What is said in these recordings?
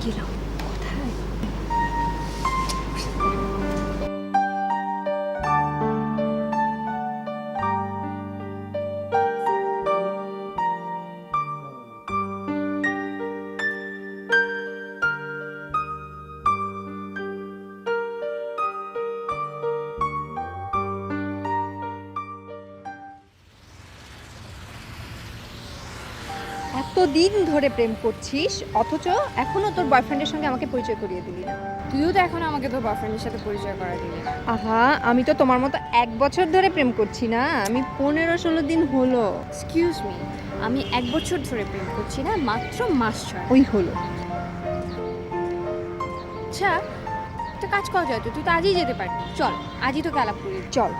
গেলাম কোথায়? এতদিন ধরে প্রেম করছিস অথচ এখনো তোর বয়ফ্রেন্ডের সঙ্গে আমাকে পরিচয় করিয়ে দিলি না। তুইও তো এখন আমাকে তোর বয়ফ্রেন্ডের সাথে পরিচয় করা দিলি না। আহা, আমি তো তোমার মতো 1 বছর ধরে প্রেম করছি না, আমি 15-16 দিন হলো। এক্সকিউজ মি, আমি 1 বছর ধরে প্রেম করছি না, মাত্র মাস 6। ওই হলো। আচ্ছা, একটা কাজ করা যায় তো, তুই তো আজই যেতে পারবি। চল, আজই তোকে আলাপ করি। চল।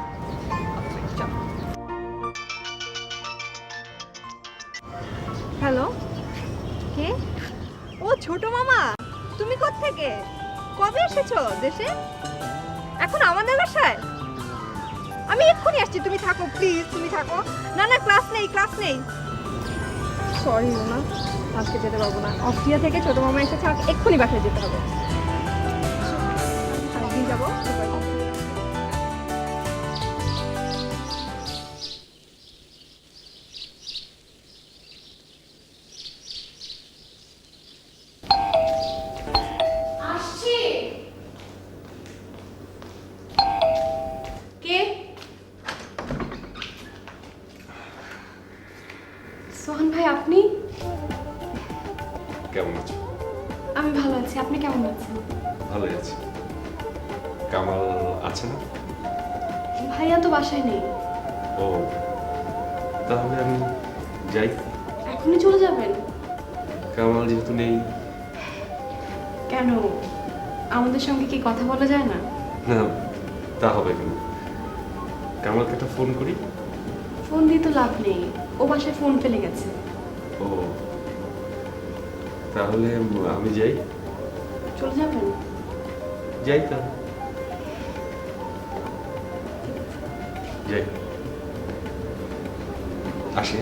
হ্যালো, কে? ও ছোট মামা, তুমি কোত্থেকে? কবে এসেছো দেশে? এখন আমাদের বাসায়? আমি এক্ষুনি আসছি, তুমি থাকো প্লিজ, তুমি থাকো। না না, ক্লাস নেই, ক্লাস নেই। সরি মোনা, আজকে যেতে পারবো না। অস্ট্রিয়া থেকে ছোট মামা এসেছে, আমাকে এক্ষুনি বাসায় যেতে হবে। আরেকদিন যাবো। সোহান ভাই, আপনি? কেমন আছো? আমি ভালো আছি, আপনি কেমন আছেন? ভালোই আছি। কামাল আছে না? ভাইয়া তো বাসায় নেই। ও, তাহলে আমি যাই। এখনই চলে যাবেন? কামাল যেহেতু নেই। কেন, আমাদের সঙ্গে কি কথা বলা যায় না? না, তা হবে কেন? কামালকে একটা ফোন করি। ফোন দিয়ে তো লাভ নেই, ও বাসায় ফোন ফেলে গেছে। ও, তাহলে আমি যাই। চলে যাবেন? যাই তাহলে। যাই, আসি।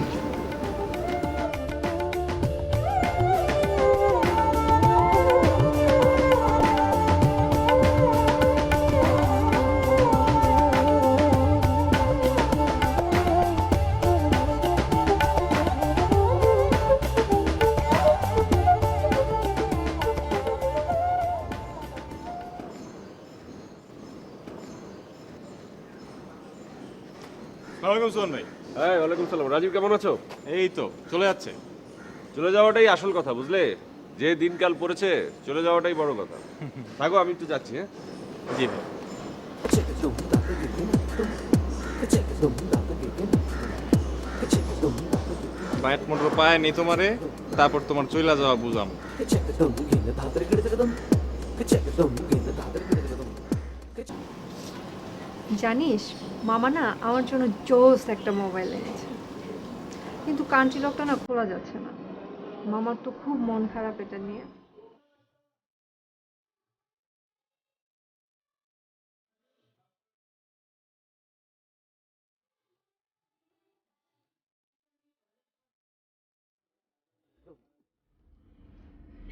ওয়ালাইকুম সোহান ভাই। হ্যাঁ, ওয়ালাইকুম সালাম। রাজীব, কেমন আছো? এই তো চলে যাচ্ছে। চলে যাওয়াটাই আসল কথা, বুঝলে? যে দিনকাল পড়েছে, চলে যাওয়াটাই বড় কথা। থাকো, আমি একটু যাচ্ছি। হ্যাঁ, জি ভাই। বাইট মোটর পায় নি তোমারে, তারপর তোমার চইলা যাওয়া বুঝাম। জানিস, মামা না আমার জন্য জোস একটা মোবাইল এনেছে, কিন্তু কান্ট্রি লকটা না খোলা যাচ্ছে না। মামার তো খুব মন খারাপ এটা নিয়ে।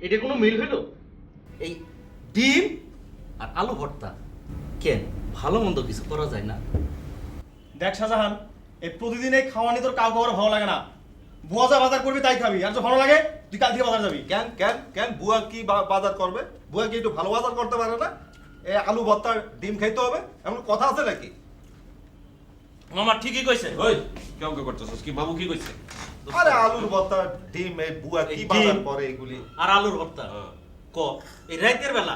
এটা কোনো মিল হইলো? এই ডিম আর আলু ভর্তা কেন ভালো মন্দ কিছু করা যায় না? দেখ শাহজাহান, এই প্রতিদিন এই খাওয়ানি তোর কাউ কাউর ভালো লাগে না। বুয়া যা বাজার করবি তাই খাবি, আর যে ভালো লাগে তুই কাল থেকে বাজার যাবি। কেন কেন কেন বুয়া কি বাজার করবে? বুয়া কি একটু ভালো বাজার করতে পারে না? এই আলু ভর্তা ডিম খাইতে হবে এমন কথা আছে নাকি? মামা ঠিকই কইছে। ওই কেমন করতেছস কি মামু কি কইছে? আরে আলুর ভর্তা ডিম এই বুয়া কি এই বাজার ডিম। করে এগুলি? আর আলুর ভর্তা ক এই রাতের বেলা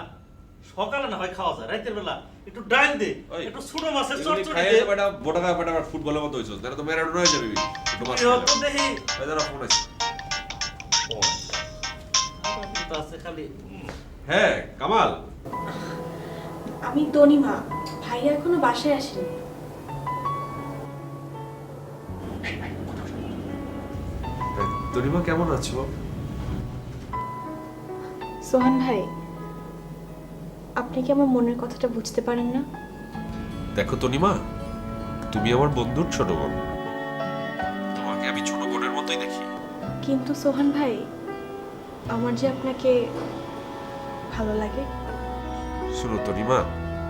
সকালে না হয় খাওয়া যায়, রাতের বেলা একটু ডাল দে, ওই, একটু ছোট মাছের এগুলি চচ্চড়ি খাইয়ে দে। তো বেটা বোটাকা বেটা ফুটবলের মতো হইছস, তাহলে তো ম্যারাডোনা হয়ে যাবি। একটু মাছ কি হতো খাইলাম। দেখি ওই দাঁড়া ফোন আছে। আবার কিন্তু আছে খালি হ্যাঁ কামাল, আমি তনিমা, ভাইয়া এখনো বাসায় আসেনি। তনিমা কেমন আছো? সোহান ভাই, আপনি কি আমার মনের কথাটা বুঝতে পারেন না? দেখো তনিমা, তুমি আমার বন্ধুর ছোট বোন, তোমাকে আমি ছোট বোনের মতোই দেখি। কিন্তু সোহান ভাই, আমার যে আপনাকে ভালো লাগে। শুনো তনিমা,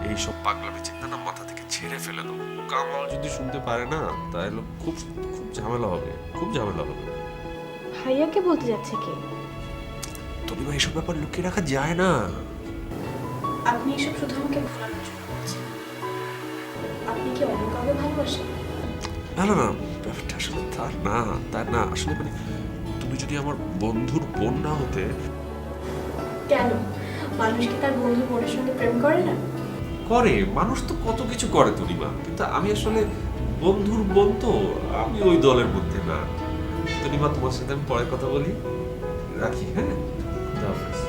এইসব পাগলামি চিন্তা না মাথা থেকে ছেড়ে ফেলে দাও। কামাল যদি শুনতে পারে না তাহলে খুব খুব ঝামেলা হবে, খুব ঝামেলা হবে। ভাইয়াকে বলতে যাচ্ছে কে? তনিমা, এইসব ব্যাপার লুকিয়ে রাখা যায় না। আপনি এসব শুধু আমাকে ভোলানোর জন্য বলছেন। আপনি কি অন্য কাউকে ভালোবাসেন? না না না, ব্যাপারটা আসলে তার না আসলে মানে তুমি যদি আমার বন্ধুর বোন না হতে। কেন? মানুষ কি তার বন্ধু বোনের সঙ্গে প্রেম করে না? করে, মানুষ তো কত কিছু করে তনিমা, কিন্তু আমি আসলে বন্ধুর বোন তো, আমি ওই দলের মধ্যে না। তনিমা, তোমার সাথে আমি পরে কথা বলি, রাখি। হ্যাঁ, খুদা হাফেজ।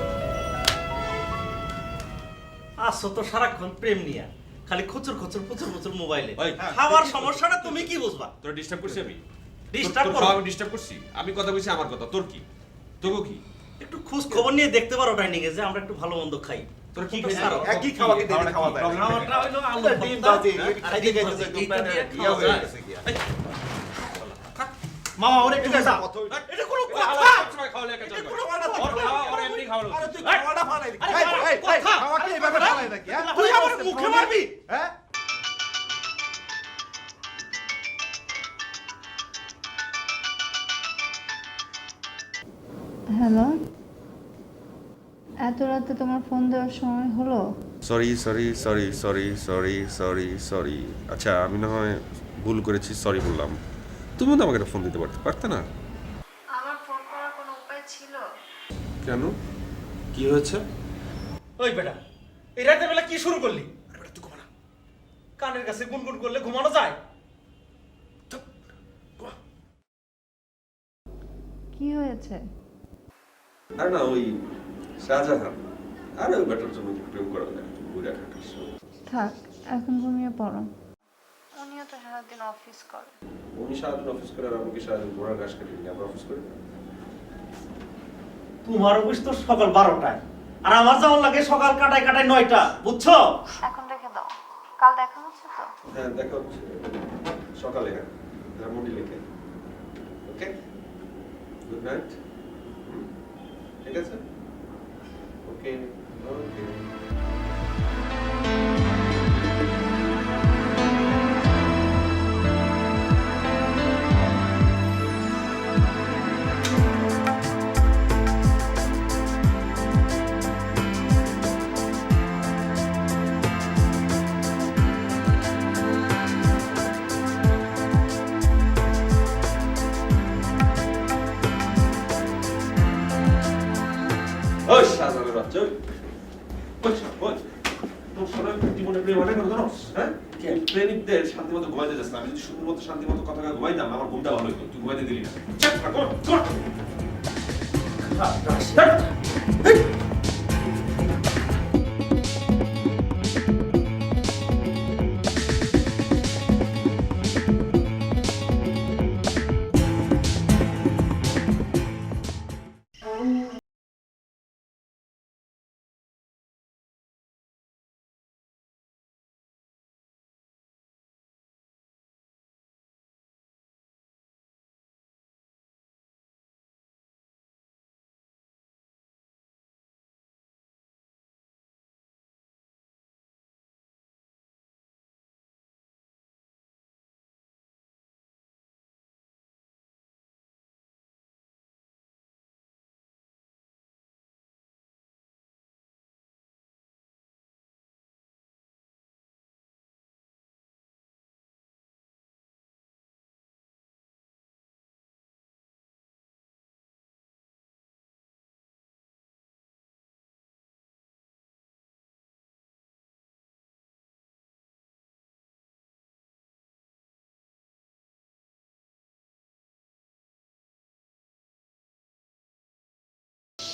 আসো তো সারাক্ষণ প্রেম নিয়া, খালি খুচুর খুচুর পুচুর পুচুর মোবাইলে। ওই, খাওয়ার সমস্যাটা তুমি কি বুঝবা? তোরা ডিস্টার্ব করছি আমি? Disturb তোর করো? আমি ডিস্টার্ব করছি? আমি কথা বলছি আমার কথা, তোর কি? তোকে কি? একটু খোঁজ খবর নিয়ে দেখতে পারো ডাইনিং এ যে আমরা একটু ভালো মন্দ খাই। তোর কি তোমরা খাইছিস? ছাড়ো। একই খাওয়াকে দেরি খাওয়া যায়। খাওয়াটা হইলো আলু ডিম ভর্তা, ভাজি, আর খাইতে ডিম খাইতে ভাজি, তো এইটা দিয়ে ইয়া খাওয়া হয়ে যায়। গেছে গিয়া। এই, মামা ওরে একটু এটা খা। কথা হইলো। এটা কোনো ওই, কথা? আমার সবসময় খাওয়ালে একা চলবে। ওর খাওয়া, ওর এমনি খাওয়ানো আরে উচিত। তুই খাওয়াটা ফালাই নাকি? আরে এই, বাবা, এই, এই, কথা। খাওয়াকে এইভাবে ফালাই নাকি, হ্যাঁ? তুই আমার মুখে মারবি? হ্যাঁ? হ্যালো, এত রাতে তোমার ফোন দেওয়ার সময় হলো? Sorry sorry sorry sorry sorry sorry sorry. আচ্ছা, আমি না হয় ভুল করেছি, সরি বললাম। তুমিও তো আমাকে একটা ফোন দিতে পারতে না? আমার ফোন করার কোনো উপায় ছিল? কেন, কি হয়েছে? ওই বেটা, এই রাতের বেলা কি শুরু করলি? তুই ঘুমা না। কানের কাছে গুনগুন করলে ঘুমানো যায়? কি হয়েছে? আরে না, ওই শাহজাহান আর ওই বেটার জন্য প্রেম করা যায়, বুড়া কাটার সময়। থাক, এখন ঘুমিয়ে পড়ো। উনিও তো সারাদিন অফিস করে। উনি সারাদিন অফিস করে আর আমাকে সারাদিন ঘোড়ার ঘাস কাটিয়ে নিয়ে আমরা অফিস করি না। তোমার অফিস তো সকাল 12টায়, আর আমার যাওয়ার লাগে সকাল কাটায় কাটায় 9টা, বুঝছো? এখন রেখে দাও, কাল দেখা হচ্ছে তো। হ্যাঁ, দেখা হচ্ছে সকালে। হ্যাঁ, ধানমন্ডি লেখে। ওকে, গুড নাইট। ঠিক আছে, ওকে ওকে। ওই শাহজাহানের বাচ্চা, ওই ওই ওই, তোর সারা জীবনে প্রেম অনেক কথা জানোস? হ্যাঁ, প্রেমিকদের শান্তি মতো ঘুমাইতে যাস না। আমি যদি শুধু মতো শান্তি মতো কথা ঘুমাইতাম, আমার ঘুমটা ভালো হইতো। তুই ঘুমাইতে দিলি না। চেক কর।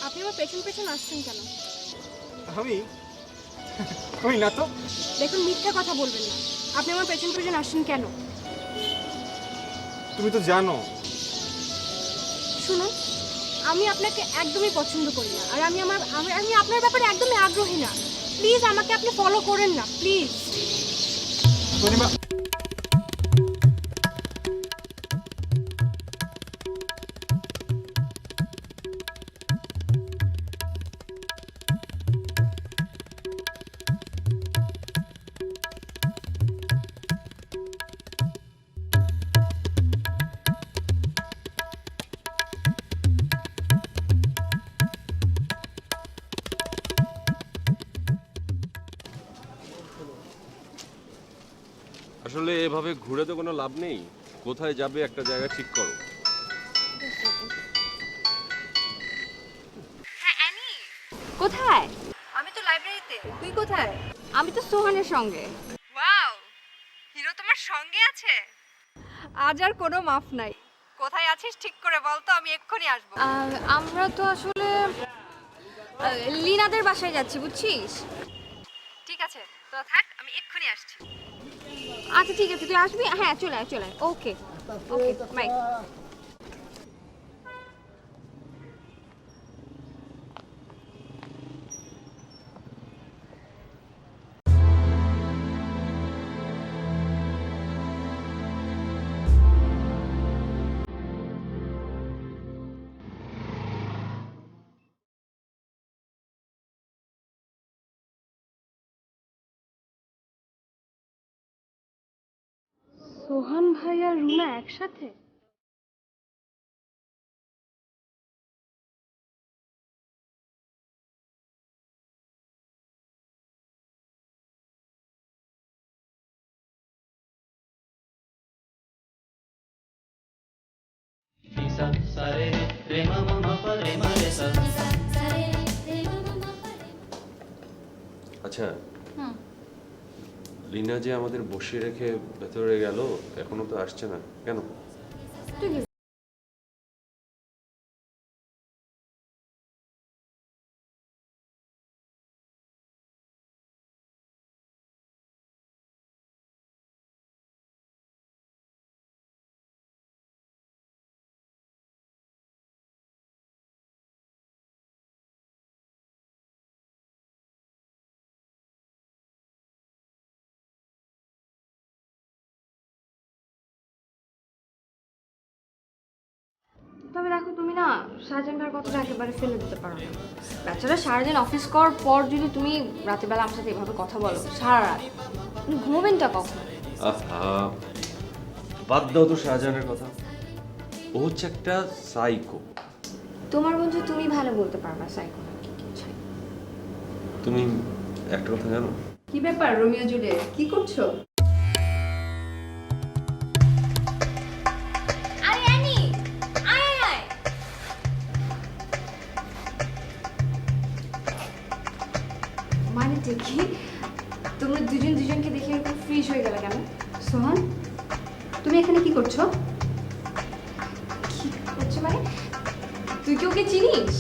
আপনি আমার পেছন পেছন আসছেন কেন? আমি কই না তো। দেখুন, মিথ্যা কথা বলবেন না। আপনি আমার পেছন পেছন আসছেন কেন? তুমি তো জানো। শুনুন, আমি আপনাকে একদমই পছন্দ করি না, আর আমি আপনার ব্যাপারে একদমই আগ্রহী না। প্লিজ আমাকে আপনি ফলো করেন না, প্লিজ। পূর্ণিমা, আসলে এভাবে ঘুরে তো কোনো লাভ নেই, কোথায় যাবে একটা জায়গা ঠিক করো। হ্যাঁ অ্যানি, কোথায়? আমি তো লাইব্রেরিতে। তুই কোথায়? আমি তো সোহানের সঙ্গে। ওয়াও, হিরো তোমার সঙ্গে আছে? আজ আর কোনো মাফ নাই। কোথায় আছিস ঠিক করে বল তো, আমি এক্ষুনি আসবো। আমরা তো আসলে লিনাদের বাসায় যাচ্ছি, বুঝছিস? ঠিক আছে, তো থাক, আমি এক্ষুনি আসছি। আচ্ছা ঠিক আছে, তুই আসবি? হ্যাঁ, চলে আয়, চলে আয়। ওকে ওকে, বাই। সোহান ভাই আর রুনা একসাথে? আচ্ছা, লিনা যে আমাদের বসিয়ে রেখে ভেতরে গেল, এখনো তো আসছে না কেন? তবে দেখো, তুমি না শাহজাহান ভাইয়ের কথাটা একেবারে ফেলে দিতে পারো না। বাচ্চারা সারাদিন অফিস করার পর যদি তুমি রাতের বেলা আমার সাথে এভাবে কথা বলো সারা রাত, তুমি ঘুমোবেনটা কখন? আহা, বাদ দাও তো শাহজাহানের কথা। ও হচ্ছে একটা সাইকো। তোমার বন্ধু তুমি ভালো বলতে পারবা সাইকো। তুমি একটা কথা জানো? কি ব্যাপার রোমিও জুলিয়েট, কি করছো? আরে অ্যানি, আয় আয় আয়। মানে কি, তোমরা দুজন দুজনকে দেখে এরকম ফ্রিজ হয়ে গেলে কেন? সোহান, তুমি এখানে কি করছো? কি করছো মানে? তুই কি ওকে চিনিস?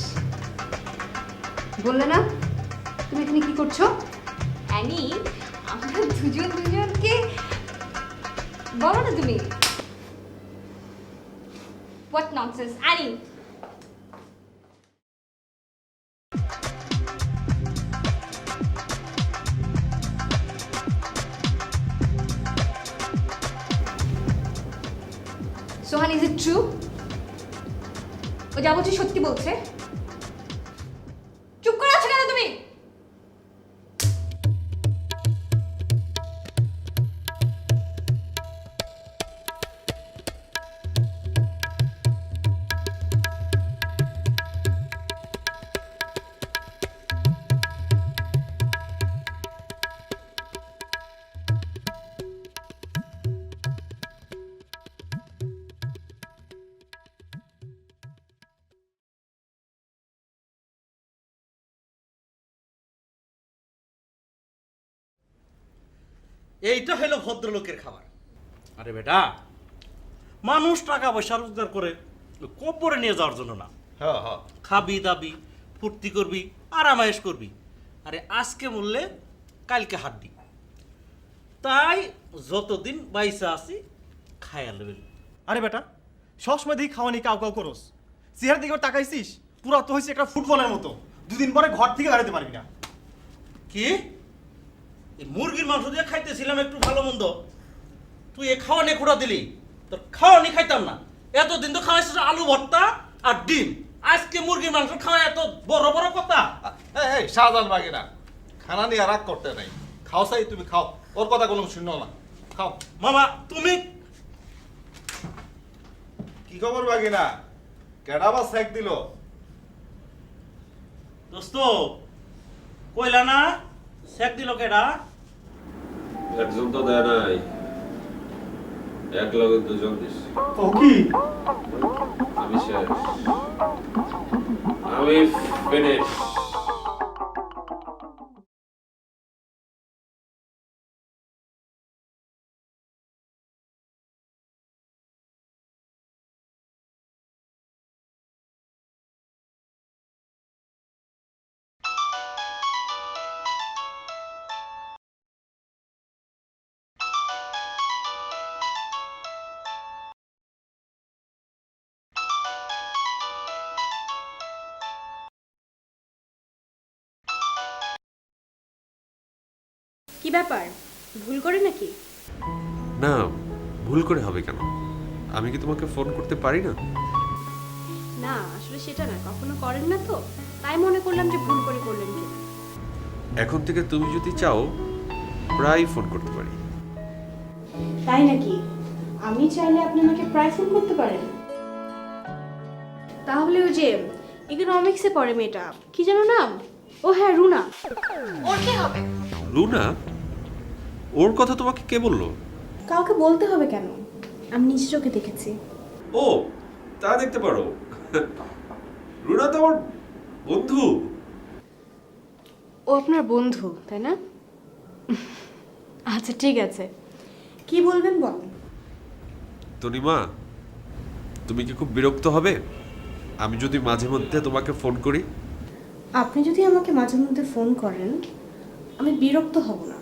বললে না তুমি এখানে কি করছো? অ্যানি, আমরা দুজন দুজনকে বলো না তুমি। What nonsense Annie. Sohan, is it true? ও যা বলছে সত্যি বলছে? চুপ করে আছো কেন তুমি? এইটা হলো ভদ্রলোকের খাবার। আরে বেটা, মানুষ টাকা পয়সা রোজগার করে কব্বরে নিয়ে যাওয়ার জন্য না। হ্যাঁ হ্যাঁ, খাবি দাবি, ফুর্তি করবি আরামায়েশ করবি। আরে আজকে মরলে কালকে হাড্ডি, তাই যতদিন বাইসা আছি খায়া লেবেল। আরে বেটা, সবসময় দেখি খাওয়ানি কাউ কাউ করস, চেহারা দিকে তাকাইছিস পুরা তো হয়েছে একটা ফুটবলের মতো, দুদিন পরে ঘর থেকে দাঁড়াতে পারবি না। কি এই মুরগির মাংস দিয়ে খাইতেছিলাম একটু ভালো মন্দ, তুই এ খাওয়া নিয়ে খুঁড়া দিলি, তোর খাওয়া নিয়ে খাইতাম না। এতদিন তো খাওয়াইছিস আলু ভর্তা আর ডিম, আজকে মুরগির মাংস খাওয়া এত বড় বড় কথা? এই শাহজাহান বাগিনা, খানা নিয়ে রাগ করতে নাই, খাও চাই তুমি খাও, ওর কথা কোনো শুনো না, খাও। মামা তুমি কি খবর বাগিনা, কেডা বা সেক দিল? দোস্ত কইলা না শেক দিল কেডা? একজন তো দেয় নাই, এক লগে দুজন দিস। ও কি? আমি শেষ, আমি ফিনিশ। কি ব্যাপার, ভুল করে নাকি? না, ভুল করে হবে কেন? আমি কি তোমাকে ফোন করতে পারি না? না আসলে সেটা না, কখনো করেন না তো, তাই মনে করলাম যে ভুল করে করলেন কি। এখন থেকে তুমি যদি চাও প্রায় ফোন করতে পারি। তাই নাকি? আমি চাইলে আপনি আমাকে প্রায় ফোন করতে পারেন। তাহলে ওই যে ইকোনমিক্সে পড়ে মেয়েটা, কি যেন নাম? ও হ্যাঁ, রুনা। ওর কি হবে? রুনা? ওর কথা তোমাকে কে বললো? কাউকে বলতে হবে কেন, আমি নিজে চোখে দেখেছি। ও তা দেখতে পারো, রুনা তো আমার বন্ধু। ও আপনার বন্ধু তাই না? আচ্ছা ঠিক আছে, কি বলবেন বলেন। তনিমা, তুমি কি খুব বিরক্ত হবে আমি যদি মাঝে মধ্যে তোমাকে ফোন করি? আপনি যদি আমাকে মাঝে মধ্যে ফোন করেন আমি বিরক্ত হব না,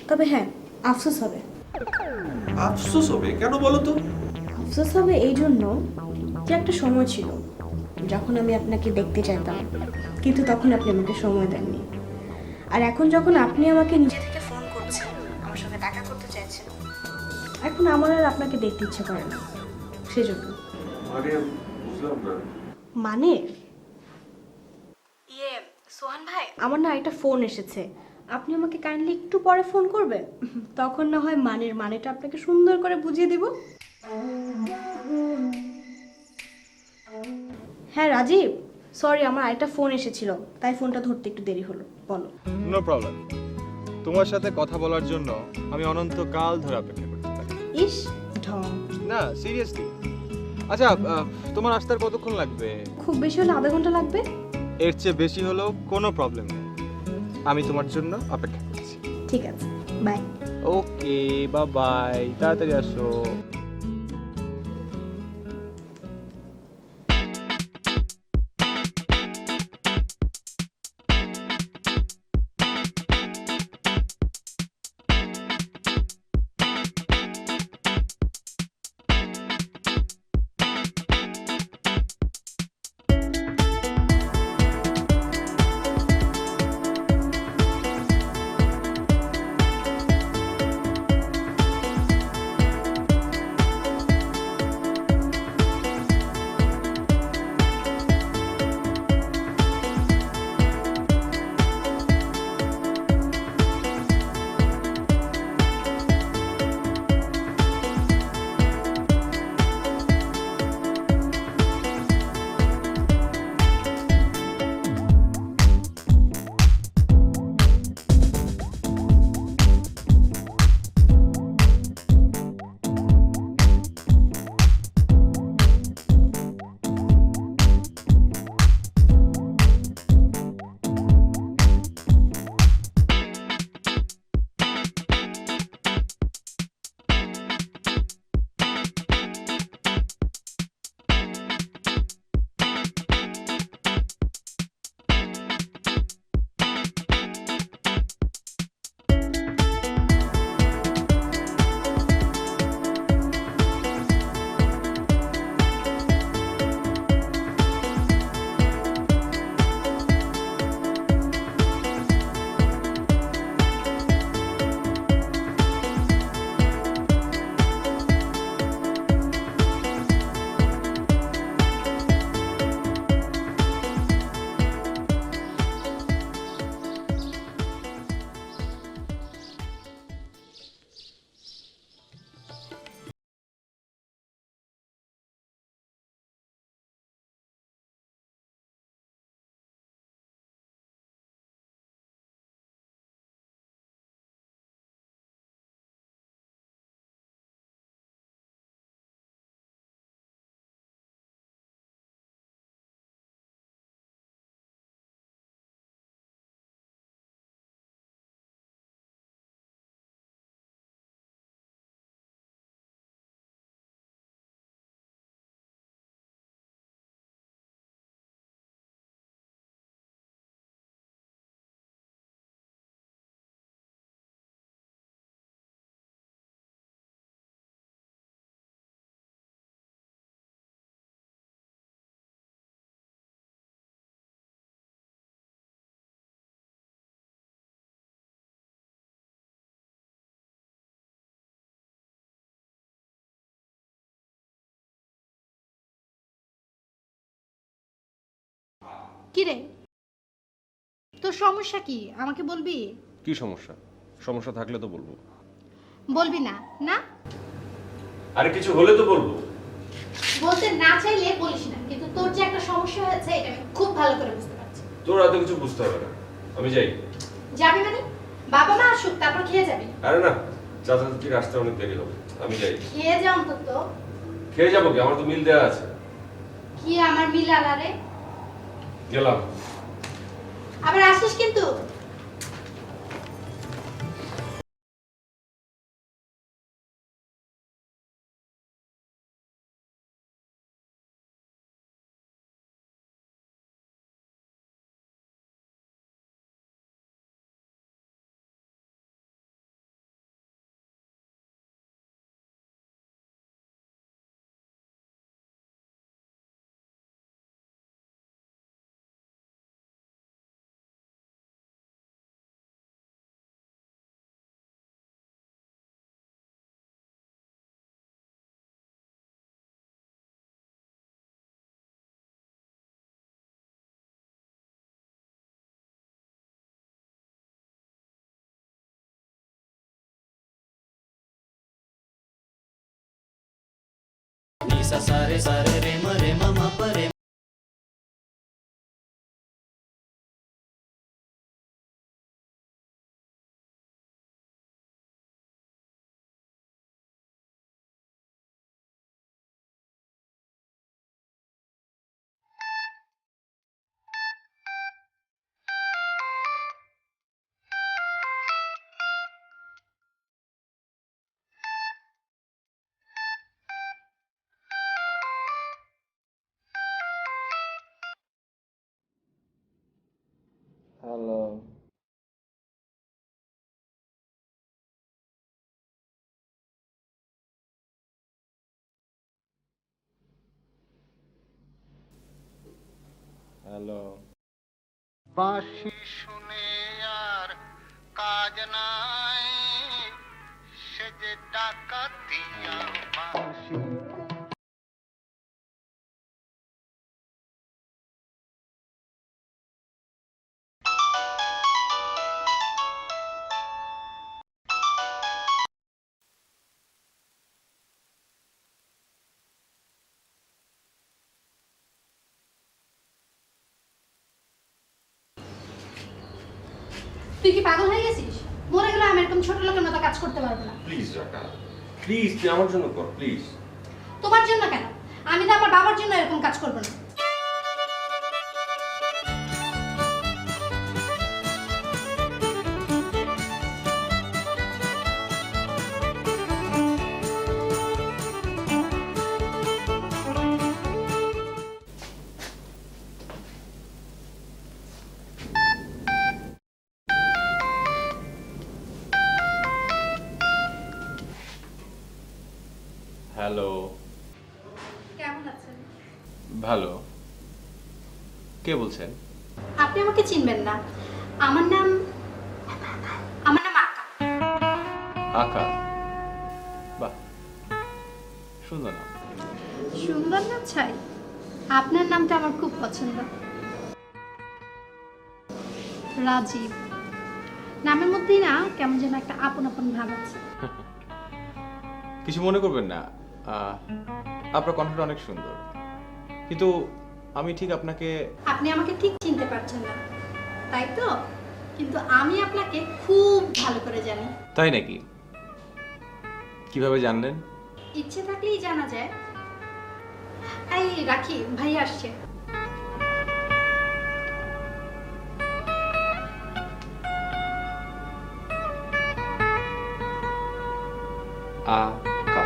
তবে হ্যাঁ আফসোস হবে। আফসোস হবে কেন বলো তো? আফসোস হবে এই জন্য যে একটা সময় ছিল যখন আমি আপনাকে দেখতে চাইতাম, কিন্তু তখন আপনি আমাকে সময় দেননি। আর এখন যখন আপনি আমাকে নিজে থেকে ফোন করছেন, আমার সঙ্গে দেখা করতে চাইছেন, এখন আমার আর আপনাকে দেখতে ইচ্ছে করে না, সেজন্য। মানে বুঝলাম না। মানে ইয়ে সোহান ভাই, আমার না একটা ফোন এসেছে, আপনি আমাকে কাইন্ডলি একটু পরে ফোন করবেন, তখন না হয় মানের মানেটা আপনাকে সুন্দর করে বুঝিয়ে দেব। হ্যাঁ রাজীব, সরি আমার আরেকটা ফোন এসেছিল, তাই ফোনটা ধরতে একটু দেরি হলো। বলো। নো প্রবলেম, তোমার সাথে কথা বলার জন্য আমি অনন্তকাল ধরে অপেক্ষা করতে পারি। ইস ঢং। না সিরিয়াসলি। আচ্ছা, তোমার আসতে আর কতক্ষণ লাগবে? খুব বেশি হলে আধা ঘন্টা লাগবে। এর চেয়ে বেশি হলেও কোনো প্রবলেম নেই, আমি তোমার জন্য অপেক্ষা করছি। ঠিক আছে, বাই। ওকে, বাই বাই, তাড়াতাড়ি আসো। কি রে, তোর সমস্যা কি আমাকে বলবি? কি সমস্যা? সমস্যা থাকলে তো বলবো। বলবি না? না আরে কিছু হলে তো বলবো। বলতে না চাইলে বলিস না, কিন্তু তোর যে একটা সমস্যা হয়েছে এটা আমি খুব ভালো করে বুঝতে পারছি। তোর এত কিছু বুঝতে হবে না, আমি যাই। যাবি মানে? বাবা মা আসুক তারপর খেয়ে যাবি? আরে না, চাচা চাচির আসতে অনেক দেরি হবে, আমি যাই। খেয়ে যা অন্তত। খেয়ে যাবো কি, আমার তো মিল দেওয়া আছে। কি আমার মিল আলারে? গেলাম। আবার আসিস কিন্তু। হ্যালো। হ্যালো। বাঁশি শুনে আর কাজ নাই, সে যে ডাকাতিয়া বাঁশি। তুই কি পাগল হয়ে গেছিস? মরে গেলে আমি এরকম ছোট লোকের মতো কাজ করতে পারবো না। প্লিজ রাকা, প্লিজ তুই আমার জন্য কর, প্লিজ। তোমার জন্য কেন? আমি তো আমার বাবার জন্য এরকম কাজ করবো না। হ্যালো। কেমন আছেন? ভালো। কে বলছেন? আপনি আমাকে চিনবেন না। আমার নাম আকা। আকা? বাহ, সুন্দর নাম। সুন্দর না ছাই, আপনার নামটা আমার খুব পছন্দ। রাজীব নামের মধ্যেই না কেমন যেন একটা আপন আপন ভাব আছে। কিছু মনে করবেন না, আপনার কণ্ঠটা অনেক সুন্দর, কিন্তু আমি ঠিক আপনাকে... আপনি আমাকে ঠিক চিনতে পারছেন না, তাই তো? কিন্তু আমি আপনাকে খুব ভালো করে জানি। তাই নাকি? কিভাবে জানলেন? ইচ্ছে থাকলেই জানা যায়। এই রাখি, ভাই আসছে। আকা।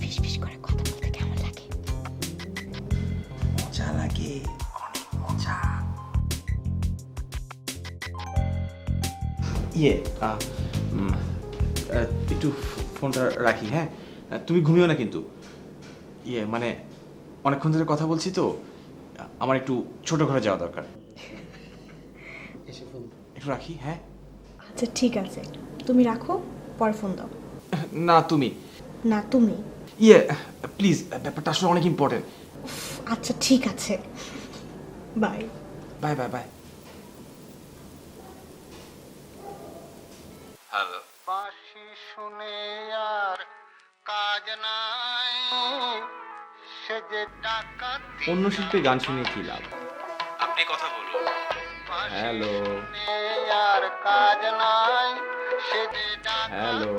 ফিসফিস করে কথা বলতে কেমন লাগে? মজা লাগে, অনেক মজা। ইয়ে একটু ফোনটা রাখি, হ্যাঁ? তুমি ঘুমিও না কিন্তু। মানে অনেকক্ষণ ধরে কথা বলছি তো, আমার একটু ছোট ঘরে যাওয়া দরকার। একটু রাখি, হ্যাঁ? আচ্ছা ঠিক আছে, তুমি রাখো, পরে ফোন দাও। না তুমি। না তুমি। প্লিজ, ব্যাপারটা আসলে অনেক ইম্পর্টেন্ট। আচ্ছা ঠিক আছে, bye. Bye bye bye. Hello. বাঁশি শুনে আর কাজ নাই, সে যে ডাকাতি অন্য শিল্পীর গান শুনে কি লাভ? আপনি কথা বলুন। হ্যালো আর কাজ নাই, সে যে হ্যালো।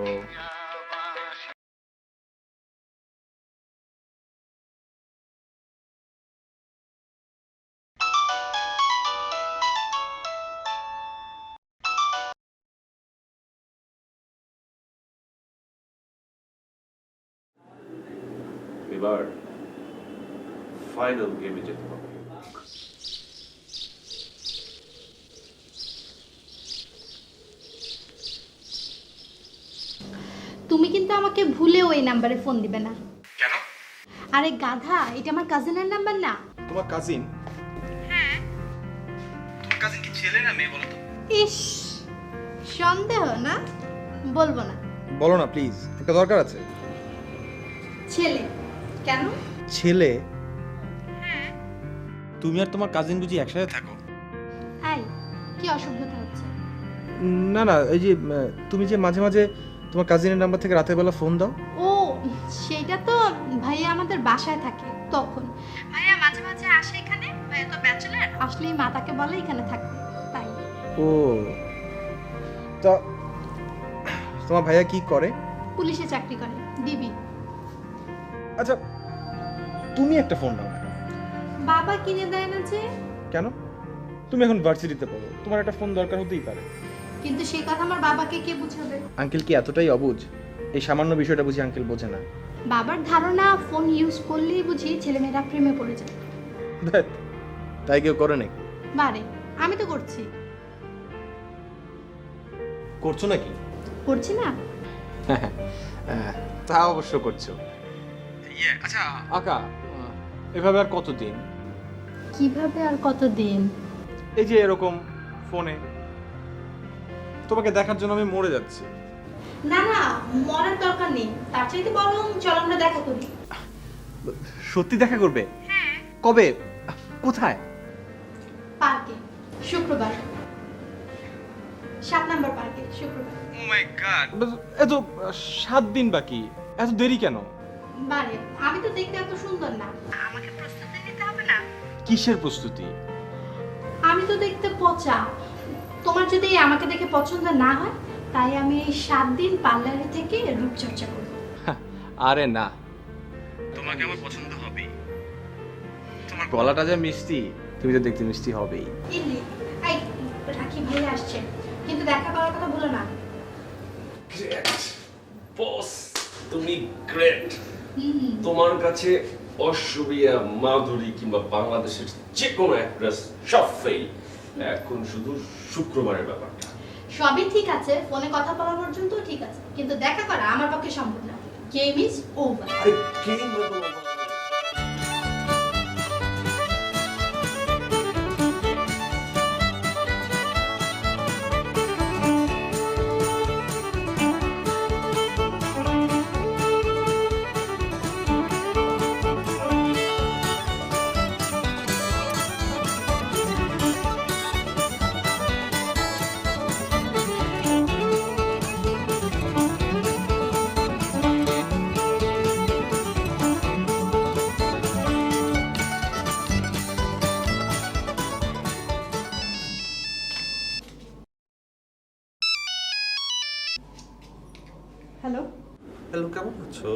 এবার ফাইনাল গেমে যেতে হবে। তুমি কিন্তু আমাকে ভুলেও এই নাম্বারে ফোন দিবে না। কেন? আরে গাধা, এটা আমার কাজিনের নাম্বার না। তোমার কাজিন? হ্যাঁ। তোমার কাজিন কি ছেলে না মেয়ে বলো তো? ইস, সন্দেহ না, বলবো না। বলো না প্লিজ, একটা দরকার আছে। ছেলে। কেন? ছেলে? হ্যাঁ। তুমি আর তোমার কাজিন বুঝি একসাথে থাকো? আই, কি অসভ্যতা হচ্ছে? না না, এই যে তুমি যে মাঝে মাঝে তোমার কাজিনের নাম্বার থেকে রাতের বেলা ফোন দাও। ও, সেটা তো ভাইয়া আমাদের বাসায় থাকে তখন। ভাইয়া মাঝে মাঝে আসে এখানে, ভাইয়া তো ব্যাচেলর, আসলেই মা তাকে বলে এখানে থাকতে, তাই। ও, তা তোমার ভাইয়া কি করে? পুলিশে চাকরি করে, ডিবি। আচ্ছা, তুমি একটা ফোন নাও না। বাবা কিনে দেয় না যে? কেন? তুমি এখন ভার্সিটিতে পড়ো, তোমার একটা ফোন দরকার হতেই পারে। কিন্তু সেই কথা আমার বাবাকে কে বুঝাবে? আঙ্কেল কি এতটাই অবুঝ? এই সামান্য বিষয়টা বুঝি আঙ্কেল বোঝে না। বাবার ধারণা ফোন ইউজ করলেই বুঝি ছেলেমেয়েরা প্রেমে পড়ে যায়। ধ্যাৎ, তাই কেউ করে নাকি? বারে, আমি তো করছি। করছো নাকি? করছি না? তা অবশ্য করছো। আচ্ছা আকা, এভাবে আর কতদিন? কিভাবে আর কতদিন? এই যে এরকম ফোনে তোমাকে দেখার জন্য আমি মরে যাচ্ছি। না না, মরার দরকার নেই, তার চাইতে বরং চল আমরা দেখা করি। সত্যি দেখা করবে? কবে? কোথায়? পার্কে, শুক্রবার। 7 নম্বর পার্কে, শুক্রবার। ও মাই গড, এত 7 দিন বাকি, এত দেরি কেন? বারে, আমি তো দেখতে এত সুন্দর না, আমাকে প্রস্তুতি নিতে হবে না? কিসের প্রস্তুতি? আমি তো দেখতে পচা, তোমার যদি আমাকে দেখে পছন্দ না হয়, তাই আমি এই 7 দিন পার্লারে থেকে রূপচর্চা করব। আরে না, তোমাকে আমার পছন্দ হবেই। তোমার গলাটা যা মিষ্টি, তুমি তো দেখতে মিষ্টি হবেই। ইলি, আই রাখি ভাই আসছে, কিন্তু দেখা করার কথা ভুলো না। গ্রেট বস, তুমি গ্রেট। তোমার কাছে অশ্ববিয়া, মাধুরী কিংবা বাংলাদেশের যে কোনো অ্যাক্ট্রেস সব ফেল। এখন শুধু শুক্রবারের ব্যাপারটা। সবই ঠিক আছে, ফোনে কথা বলা পর্যন্ত ঠিক আছে, কিন্তু দেখা করা আমার পক্ষে সম্ভব না। Game is over. আরে গেম ওভার? হ্যালো। হ্যালো, কেমন আছো?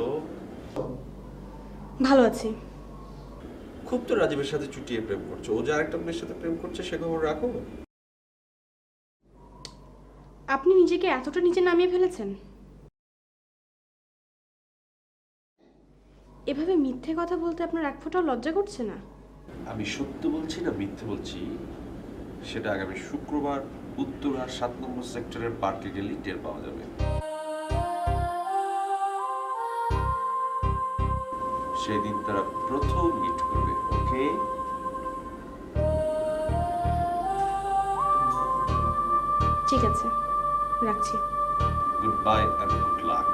ভালো আছি। খুব তো রাজীবের সাথে চুটিয়ে প্রেম করছো, ও যে আরেকটা মেয়ের সাথে প্রেম করছে সে খবর রাখো। আপনি নিজেকে এতটা নিচে নামিয়ে ফেলেছেন? এভাবে মিথ্যে কথা বলতে আপনার এক ফোঁটাও লজ্জা করছে না? আমি সত্য বলছি না মিথ্যে বলছি সেটা আগামী শুক্রবার উত্তরা 7 নম্বর সেক্টরের পার্কে গেলেই টের পাওয়া যাবে। যেদিন তারা প্রথম মিট করবে। ওকে? ঠিক আছে, রাখছি। Good bye and good luck.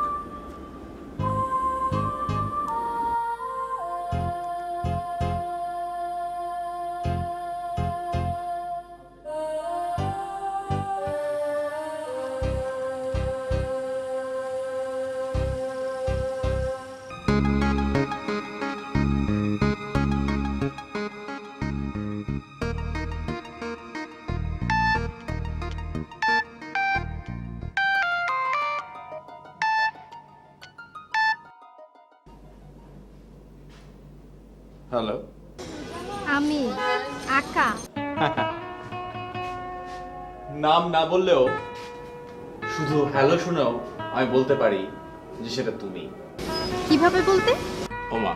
Hello. আমি আকা। নাম না বললেও শুধু হ্যালো শুনেও আমি বলতে পারি যে সেটা তুমি। কিভাবে বলতে? ওমা,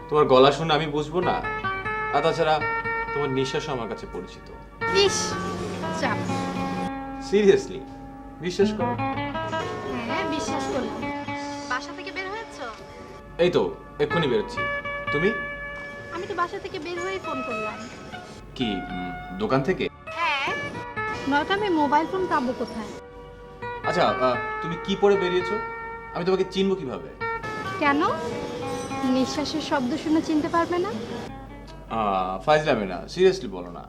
তোমার গলা শুনে আমি বুঝবো না? আর তাছাড়া তোমার নিঃশ্বাস আমার কাছে পরিচিত। ইস, চাপ। সিরিয়াসলি, বিশ্বাস করো। হ্যাঁ, বিশ্বাস করলাম। বাসা থেকে বের হয়েছো? এই তো এক্ষুনি বেরোচ্ছি। তুমি? আমি তো বাসা থেকে বের হয়েই ফোন করলাম। কি দোকান থেকে? হ্যাঁ, নয়তো আমি মোবাইল ফোন পাবো কোথায়? আচ্ছা, তুমি কি পরে বেরিয়েছো? আমি তোমাকে চিনবো কিভাবে? কেন? নিঃশ্বাসের শব্দ শুনে চিনতে পারবে না? ফাইজলামি না, সিরিয়াসলি বলো না।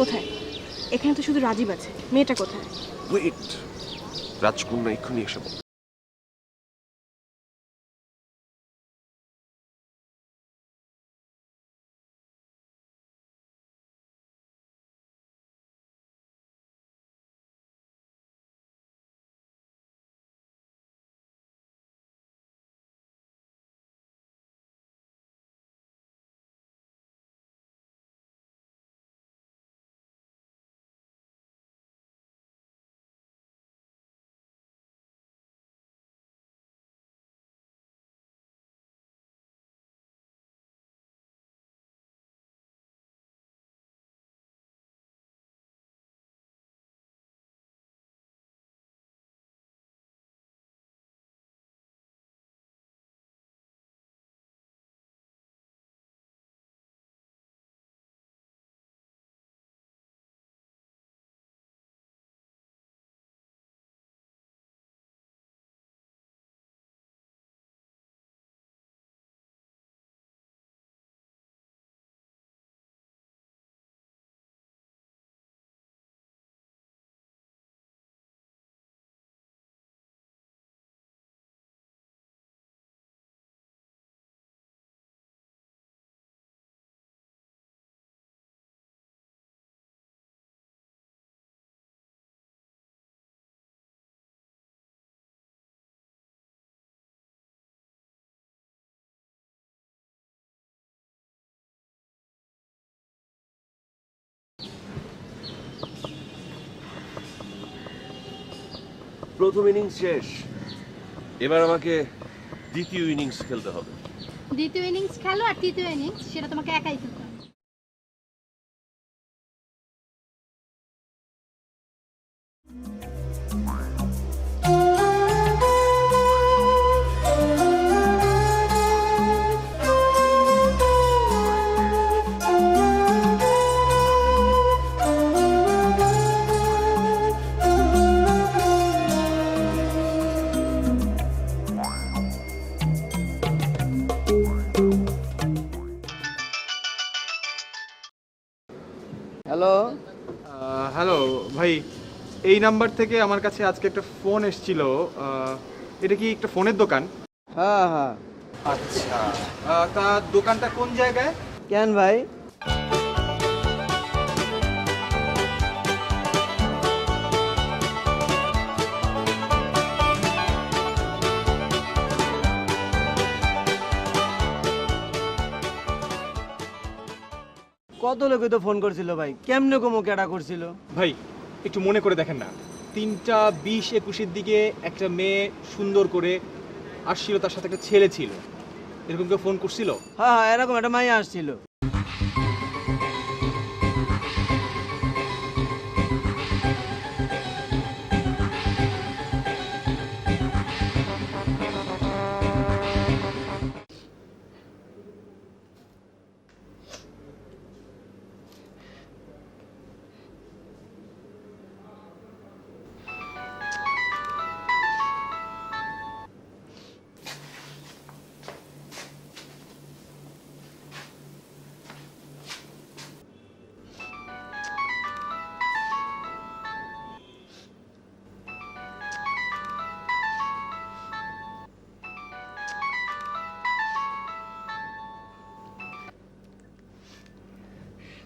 কোথায়? এখানে তো শুধু রাজীব আছে, মেয়েটা কোথায়? ওয়েট, রাজকন্যা এক্ষুনি এসে বল। প্রথম ইনিংস শেষ, এবার আমাকে দ্বিতীয় ইনিংস খেলতে হবে। দ্বিতীয় ইনিংস খেলো আর তৃতীয় ইনিংস সেটা তোমাকে একাই খেলতে হবে। হ্যালো। হ্যালো ভাই, এই নাম্বার থেকে আমার কাছে আজকে একটা ফোন এসেছিল। এটা কি একটা ফোনের দোকান? হ্যাঁ হ্যাঁ। আচ্ছা, তা দোকানটা কোন জায়গায়? কেন ভাই? কত লোকে তো ফোন করছিল ভাই, কেমনে কমো কেডা করছিল? ভাই একটু মনে করে দেখেন না, 3:20-21 দিকে একটা মেয়ে সুন্দর করে আসছিল, তার সাথে একটা ছেলে ছিল, এরকম কেউ ফোন করছিল? হ্যাঁ হ্যাঁ, এরকম একটা মাইয়া আসছিল।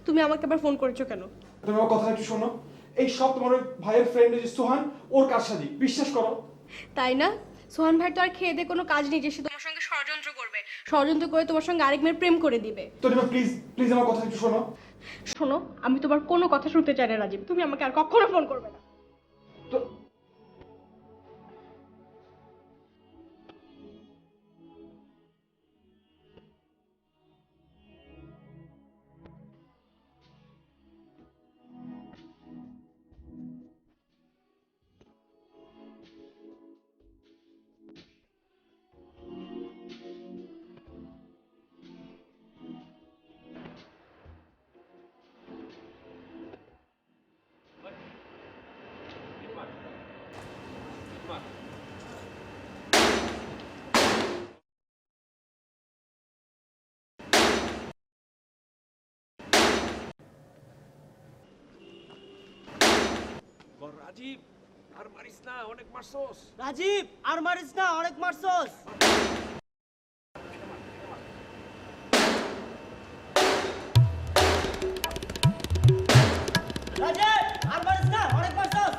তুমি আমাকে আবার ফোন করেছো কেন? তুমি আমার কথা একটু শোনো। এই সব তোমার ওই ভাইয়ের ফ্রেন্ড যে সোহান, ওর কারসাজি, বিশ্বাস করো। তাই না? সোহান ভাই তো আর খেয়ে দিয়ে কোনো কাজ নেই যে সে তোমার সঙ্গে ষড়যন্ত্র করবে, ষড়যন্ত্র করে তোমার সঙ্গে আরেক মেয়ের প্রেম করে দিবে। তনিমা প্লিজ প্লিজ আমার কথা একটু শোনো। শোনো, আমি তোমার কোনো কথা শুনতে চাই না রাজীব, তুমি আমাকে আর কখনো ফোন করবে না। রাজীব আর মারিস না, অনেক মারছস। রাজীব আর মারিস না, অনেক মারছস। রাজীব আর মারিস না, অনেক মারছস।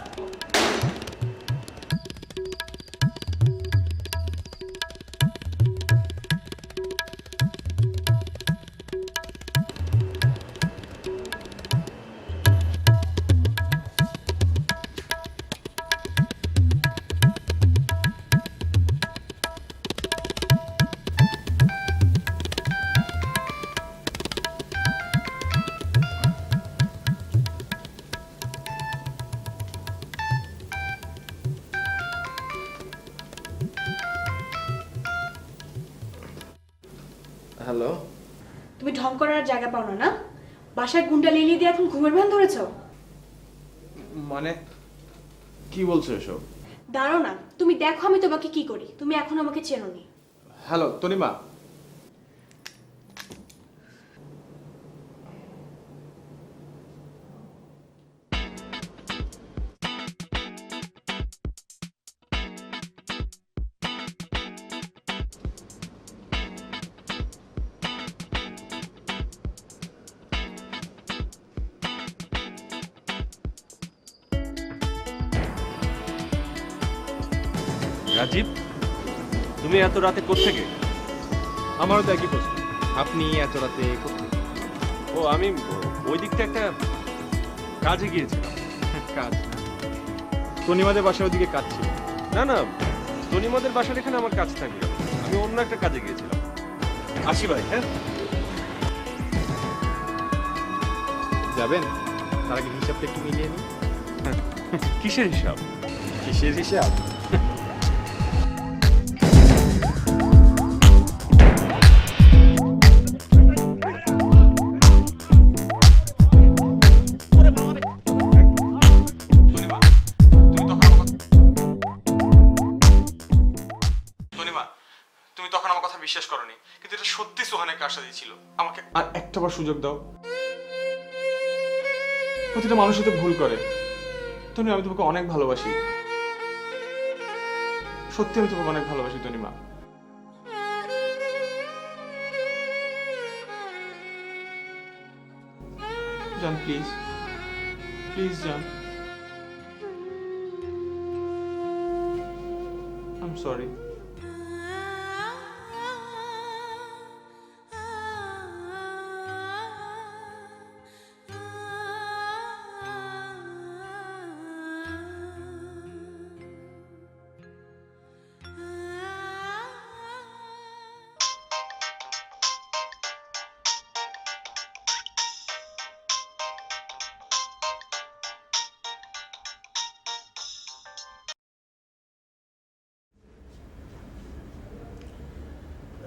হ্যালো। তুমি ঢং করার জায়গা পাও না, না? বাসায় গুন্ডা লিলিয়ে দিয়ে এখন ঘুমের ভান ধরেছো? মানে কি বলছো এসব? দাঁড়াও না, তুমি দেখো আমি তোমাকে কি করি। তুমি এখন আমাকে চেনোনি। হ্যালো তনিমা। রাজীব, তুমি এত রাতে কোত্থেকে? আমারও তো একই প্রশ্ন, আপনি এত রাতে কোত্থেকে? ও, আমি ওই দিকটা একটা কাজে গিয়েছিলাম। কাজ না, তনিমাদের বাসার ওদিকে কাজ ছিল। না না, তনিমাদের বাসার এখানে আমার কাজ থাকে, আমি অন্য একটা কাজে গিয়েছিলাম। আসি ভাই। হ্যাঁ, যাবেন? তার আগে হিসাবটা একটু মিলিয়ে নিন। কিসের হিসাব? কিসের হিসাব? তুমি তখন আমার কথা বিশ্বাস করনি, কিন্তু এটা সত্যি সোহানের কারসাজি ছিল। আমাকে আর একটাবার সুযোগ দাও। প্রতিটা মানুষই তো ভুল করে, তনিমা আমি তোমাকে অনেক ভালোবাসি, সত্যি আমি তোমাকে অনেক ভালোবাসি তনিমা। জান প্লিজ, প্লিজ জান, I am sorry.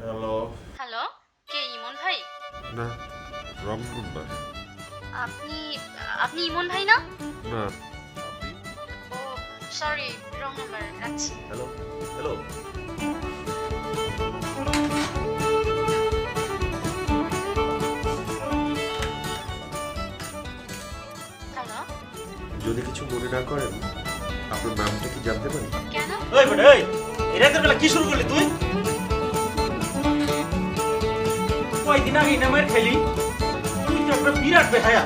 Hello. Hello, কে ইমন ভাই? না, রং নাম্বার। আপনি আপনি ইমন ভাই না? না। ও সরি, রং নাম্বার, রাখছি। Hello hello. হ্যালো, যদি কিছু মনে না করেন আপনার নামটা কি জানতে পারি? কেন? ওই বেটা ওই, এই রাতের বেলা কি শুরু করলি তুই? কয়দিন আগে নামের খেলি, তুই তো একটা বিরাট বেহায়া।